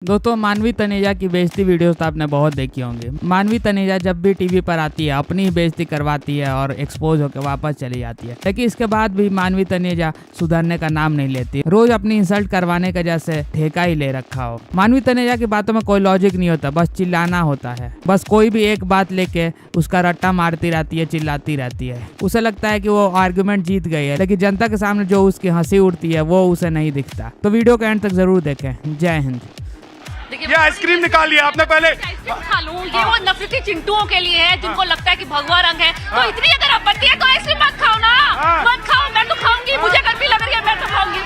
दोस्तों मानवी तनेजा की बेइज्जती वीडियोस तो आपने बहुत देखी होंगी। मानवी तनेजा जब भी टीवी पर आती है अपनी ही बेइज्जती करवाती है और एक्सपोज होकर वापस चली जाती है, लेकिन इसके बाद भी मानवी तनेजा सुधरने का नाम नहीं लेती। रोज अपनी इंसल्ट करवाने का जैसे ठेका ही ले रखा हो। मानवी तनेजा की बातों में कोई लॉजिक नहीं होता, बस चिल्लाना होता है। बस कोई भी एक बात लेके उसका रट्टा मारती रहती है, चिल्लाती रहती है। उसे लगता है कि वो आर्गुमेंट जीत गई है, लेकिन जनता के सामने जो उसकी हंसी उड़ती है वो उसे नहीं दिखता। तो वीडियो के एंड तक जरूर देखें। जय हिंद। ये आइसक्रीम निकाल लिया आपने पहले। आइसक्रीम खा लूं, ये वो नफरती चिंटुओं के लिए है जिनको लगता है कि भगवा रंग है। तो इतनी अगर आपत्ति है तो आइसक्रीम मत खाओ ना, मत खाओ। मैं तो खाऊंगी, मुझे गर्मी लग रही है, मैं तो खाऊंगी,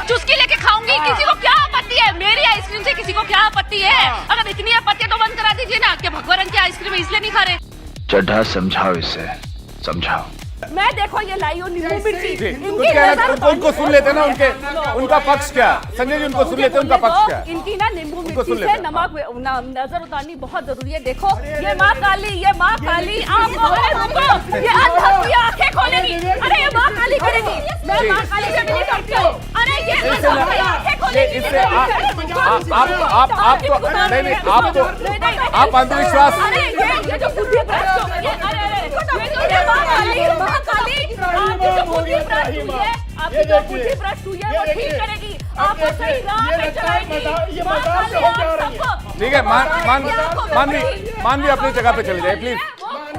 चुस्की लेके खाऊंगी। किसी को क्या आपत्ति है? मेरी आइसक्रीम से किसी को क्या आपत्ति है? अगर इतनी आपत्ति है तो बंद करा दीजिए ना कि भगवा रंग की आइसक्रीम इसलिए नहीं खा रहे। चड्ढा समझाओ इसे, समझाओ। मैं देखो ये लाई हूँ नींबू मिर्ची। उनको सुन लेते ना, उनका पक्ष क्या? संजय जी उनको सुन लेते, उनका पक्ष क्या? इनकी ना नींबू मिर्ची से नमक नजर उतारनी बहुत जरूरी है। देखो ये माँ काली, ये माँ काली आपको, रुको, ये अंधा आंखें खोलेगी। अरे ये माँ काली करेगी, मैं माँ काली से नहीं करती हूँ। अरे ये आंखें खोलेगी। आप अंधविश्वास। अरे ये जो बुद्धि भ्रष्ट हो गई है, अरे आपकी जो बुद्धि भ्रष्ट हुई है वो ठीक करेगी, आपको सही राह पे चलाएगी। ठीक है, मानवी अपनी जगह पे चले जाइए प्लीज।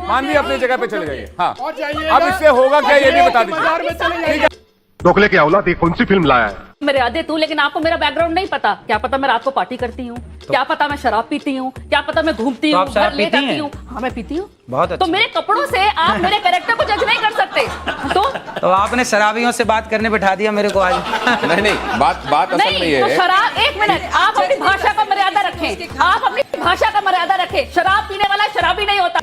मानवी अपनी जगह पे चले जाइए। हाँ, अब इससे होगा क्या ये भी बता दीजिए। डोकले की औलाद ये कौन सी फिल्म लाया है? मेरे आदत हूँ, लेकिन आपको मेरा बैकग्राउंड नहीं पता। क्या पता मैं रात को पार्टी करती हूँ, क्या पता मैं शराब पीती हूँ, क्या पता मैं घूमती हूँ, घर ले जाती हूँ। हाँ मैं पीती हूँ। बहुत अच्छा। तो मेरे कपड़ों से आप मेरे कैरेक्टर को जज नहीं कर सकते। तो आपने शराबियों से बात करने बिठा दिया मेरे को आज। नहीं, बात असल में ये तो है। शराब, एक मिनट, आप अपनी भाषा का मर्यादा रखें। आप अपनी भाषा का मर्यादा रखें। शराब पीने वाला शराबी नहीं होता।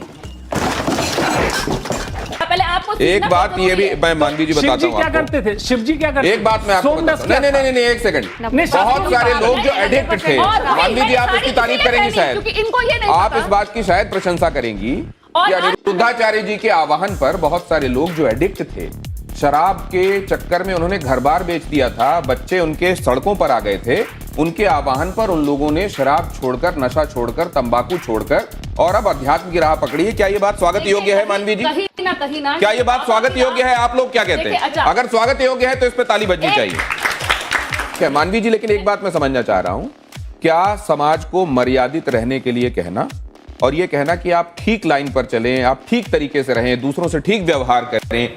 पहले आपको एक बात ये भी मैं मानवी जी बताता हूँ। क्या करते थे शिव जी? क्या करते? एक बात मैं आपको बताता हूँ। नहीं, एक सेकंड। बहुत सारे लोग जो एडिक्ट थे, मानवी जी आप इसकी तारीफ करेंगी शायद, इनको ये नहीं आप इस बात की शायद प्रशंसा करेंगी कि अनिरुद्धाचार्य जी के आह्वान पर बहुत सारे लोग जो एडिक्ट थे, शराब के चक्कर में उन्होंने घर बार बेच दिया था, बच्चे उनके सड़कों पर आ गए थे, उनके आह्वान पर उन लोगों ने शराब छोड़कर, नशा छोड़कर, तंबाकू छोड़कर और अब अध्यात्म की राह पकड़ी है। क्या ये बात स्वागत योग्य है मानवी जी? कहीं ना क्या ये बात स्वागत योग्य है? आप लोग क्या कहते हैं? अगर स्वागत योग्य है तो इस पे ताली बजनी चाहिए। क्या मानवी जी, लेकिन एक बात मैं समझना चाह रहा हूं, क्या समाज को मर्यादित रहने के लिए कहना और ये कहना कि आप ठीक लाइन पर चलें, आप ठीक तरीके से रहें, दूसरों से ठीक व्यवहार करें,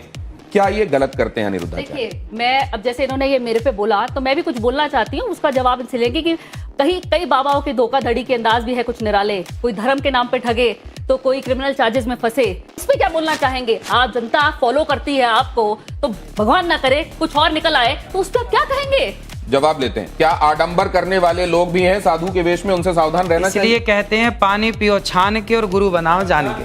क्या ये गलत करते हैं अनिरुद्धाचार्य? देखिए, मैं अब जैसे इन्होंने ये मेरे पे बोला तो मैं भी कुछ बोलना चाहती हूँ, उसका जवाब इनसे लेंगे कि कई बाबाओं के धोखाधड़ी के अंदाज भी है कुछ निराले। कोई धर्म के नाम पे ठगे तो कोई क्रिमिनल चार्जेस में फंसे। इस पे क्या बोलना चाहेंगे? आप जनता फॉलो करती है आपको, तो भगवान ना करे कुछ और निकल आए तो उस पर क्या कहेंगे? जवाब लेते हैं। क्या आडंबर करने वाले लोग भी हैं साधु के वेश में, उनसे सावधान रहना चाहिए? इसलिए कहते हैं पानी पियो छान के और गुरु बनाओ जान के।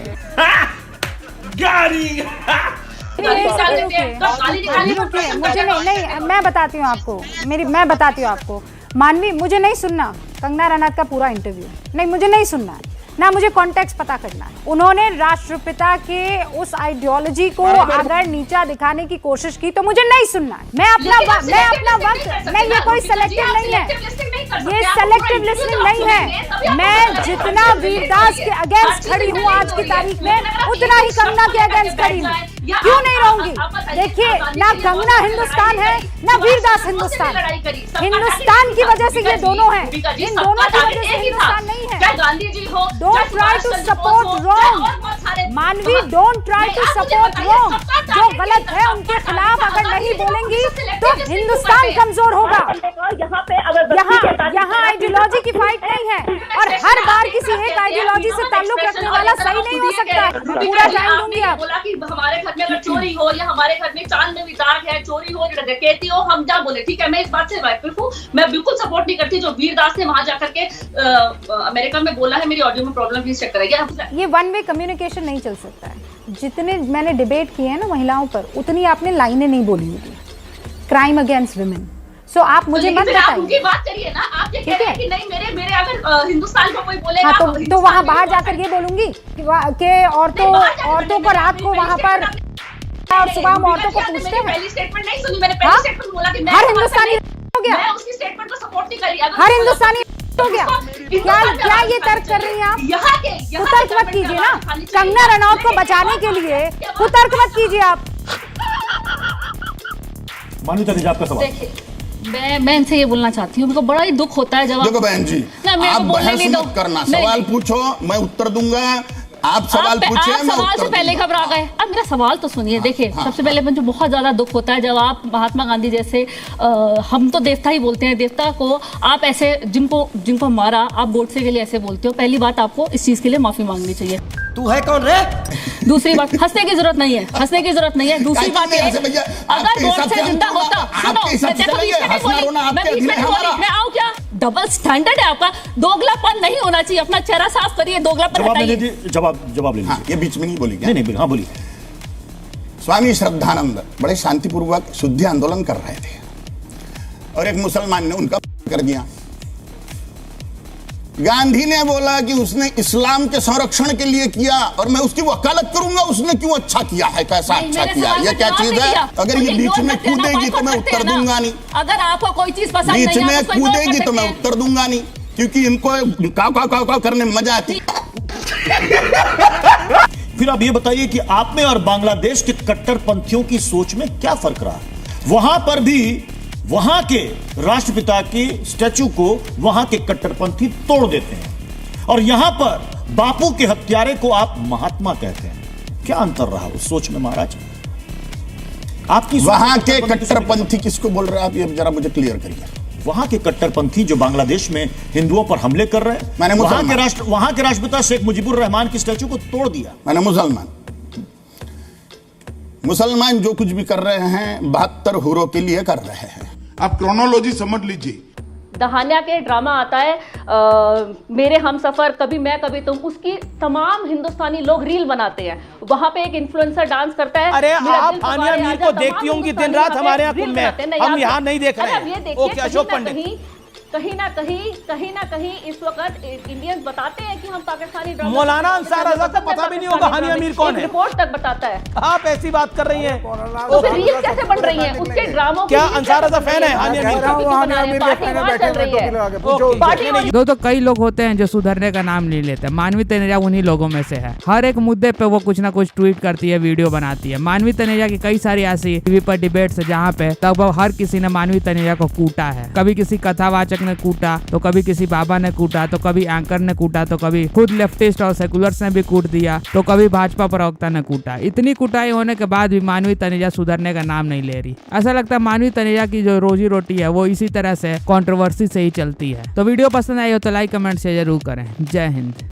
मुझे नहीं, मैं बताती हूँ आपको, मैं बताती हूँ आपको। मानवी, मुझे नहीं सुनना कंगना रनौत का पूरा इंटरव्यू, नहीं मुझे नहीं सुनना है ना, मुझे कॉन्टेक्स्ट पता करना है। उन्होंने राष्ट्रपिता के उस आइडियोलॉजी को अगर नीचा दिखाने की कोशिश की तो मुझे नहीं सुनना है। मैं अपना वक्त नहीं, ये कोई सेलेक्टिव नहीं है, ये सेलेक्टिव लिसनिंग नहीं है। मैं जितना वीरदास के अगेंस्ट खड़ी हूँ आज की तारीख में, उतना ही कंगना के अगेंस्ट खड़ी हूँ। क्यों नहीं रहूंगी? देखिए, ना कंगना हिंदुस्तान है ना वीरदास हिंदुस्तान। हिंदुस्तान की वजह से ये दोनों हैं, इन दोनों की वजह से हिंदुस्तान नहीं है। Don't try to support wrong Manvi, don't try to support wrong. जो गलत है उनके खिलाफ अगर नहीं बोलेंगी तो हिंदुस्तान कमजोर होगा। यहाँ आइडियोलॉजी की फाइट नहीं है और हर बार किसी एक आइडियोलॉजी से ताल्लुक रखने वाला सही नहीं हो सकता है। मैं पूरा टाइम दूंगी। आप बोला कि हमारे घर में अगर चोरी हो या हमारे घर में चांद में भी दाग है, चोरी हो, डकैती हो, हम क्या बोले? ठीक है, मैं इस बात से वाकिफ हूँ। मैं बिल्कुल सपोर्ट नहीं करती जो वीरदास ने वहां जाकर के अमेरिका में बोला है। मेरी ऑडियो में प्रॉब्लम प्लीज चेक कराइए। ये वन वे कम्युनिकेशन नहीं चल सकता है। जितने मैंने डिबेट किए हैं ना महिलाओं पर, उतनी आपने लाइनें नहीं बोली होगी क्राइम अगेंस्ट विमेन। सो आप मुझे मत बताइए, बात करिए ना। आप ये कह रहे हैं कि नहीं मेरे अगर हिंदुस्तान को कोई बोलेगा तो वहाँ बाहर जाकर ये बोलूंगी कि औरतों को रात को वहाँ पर और सुबह हम औरतों को पूछते हैं। पहली स्टेटमेंट नहीं सुनी मैंने। पहली स्टेटमेंट बोला कि हर हिंदुस्तानी हो गया, मैं उसकी स्टेटमेंट को सपोर्ट नहीं कर रही। हर हिंदुस्तानी हो गया? क्या ये तर्क कर रही हैं आप? कुतर्क मत कीजिए ना, कंगना रनौत को बचाने के लिए कुतर्क मत कीजिए आप। मानवी तनेजा आपका सवाल। मैं इनसे ये बोलना चाहती हूँ, मेरे को बड़ा ही दुख होता है जब देखो बहन जी, आप बहस मत करना, सवाल पूछो मैं उत्तर दूंगा। आप सवाल पूछे, मैं सवाल उत्तर से पहले दूंगा। घबरा गए। अब मेरा सवाल तो सुनिए। देखिए, सबसे पहले मुझे बहुत ज्यादा दुख होता है जब आप महात्मा गांधी जैसे हम तो देवता ही बोलते हैं, देवता को आप ऐसे जिनको मारा आप गोडसे के लिए ऐसे बोलते हो। पहली बात, आपको इस चीज के लिए माफी मांगनी चाहिए। तू है कौन रे? दूसरी बात, हंसने की जरूरत नहीं है, हंसने की जरूरत नहीं है। दूसरी बात ये, अगर गोडसे जिंदा होता, मैं आऊँ क्या? डबल स्टैंडर्ड है आपका, दोगलापन नहीं होना चाहिए। अपना चेहरा साफ करिए, दोगलापन हटाइए। जवाब ले लीजिए। ये बीच में नहीं बोलेंगे। नहीं, हाँ बोलिए। स्वामी श्रद्धानंद बड़े शांतिपूर्वक शुद्धि आंदोलन कर रहे थे और एक मुसलमान ने उनका कर दिया। गांधी ने बोला कि उसने इस्लाम के संरक्षण के लिए किया और मैं उसकी वकालत करूंगा, उसने क्यों अच्छा किया है, कैसा अच्छा किया, ये क्या चीज है? अगर ये बीच में कूदेगी तो मैं उत्तर दूंगा नहीं। अगर आपको कोई चीज पसंद नहीं है, बीच में कूदेगी तो मैं उत्तर दूंगा नहीं, क्योंकि इनको काव करने में मजा आती। फिर आप ये बताइए कि आप में और बांग्लादेश के कट्टरपंथियों की सोच में क्या फर्क रहा? वहां पर भी वहां के राष्ट्रपिता की स्टैचू को वहां के कट्टरपंथी तोड़ देते हैं और यहां पर बापू के हत्यारे को आप महात्मा कहते हैं। क्या अंतर रहा उस सोच में महाराज आपकी? वहां के कट्टरपंथी किसको बोल रहे हैं आप, ये जरा मुझे क्लियर करिए। वहां के कट्टरपंथी जो बांग्लादेश में हिंदुओं पर हमले कर रहे हैं, मैंने वहां के राष्ट्रपिता शेख मुजीबुर रहमान की स्टैचू को तोड़ दिया। मैंने मुसलमान जो कुछ भी कर रहे हैं 72 हुरों के लिए कर रहे हैं। आप क्रोनोलॉजी समझ लीजिए। दहानिया के ड्रामा आता है मेरे हम सफर, कभी मैं कभी तुम, उसकी तमाम हिंदुस्तानी लोग रील बनाते हैं। वहां पे एक इन्फ्लुएंसर डांस करता है। अरे आप हानिया मीर को देखती होंगी दिन रात हमारे यहाँ कुल में, हम यहाँ नहीं देख रहे हैं। ओके, अशोक पंडित, कहीं ना कहीं इस वक्त इंडियंस बताते हैं कि हम पाकिस्तानी ड्रामा। मौलाना अंसार रज़ा को पता भी नहीं होगा हानिया मीर कौन है। रिपोर्ट तक बताता है। आप ऐसी बात कर रही हैं। तो रील कैसे बन रही हैं उसके ड्रामों की? क्या अंसार रज़ा फैन है हानिया मीर का? तो कई लोग होते हैं जो सुधरने का नाम नहीं लेते। मानवी तनेजा उन्हीं लोगों में से है। हर एक मुद्दे पे वो कुछ ना कुछ ट्वीट करती है, वीडियो बनाती है। मानवी तनेजा की कई सारी ऐसी टीवी पर डिबेट्स है जहाँ पे लगभग हर किसी ने मानवी तनेजा को कूटा है। कभी किसी कथावाचक ने कूटा, तो कभी किसी बाबा ने कूटा, तो कभी एंकर ने कूटा, तो कभी खुद लेफ्टिस्ट और सेकुलर्स ने भी कूट दिया, तो कभी भाजपा प्रवक्ता ने कूटा। इतनी कुटाई होने के बाद भी मानवी तनेजा सुधरने का नाम नहीं ले रही। ऐसा लगता है मानवी तनेजा की जो रोजी रोटी है वो इसी तरह से कंट्रोवर्सी से ही चलती है। तो वीडियो पसंद आई हो तो लाइक कमेंट शेयर जरूर करें। जय हिंद।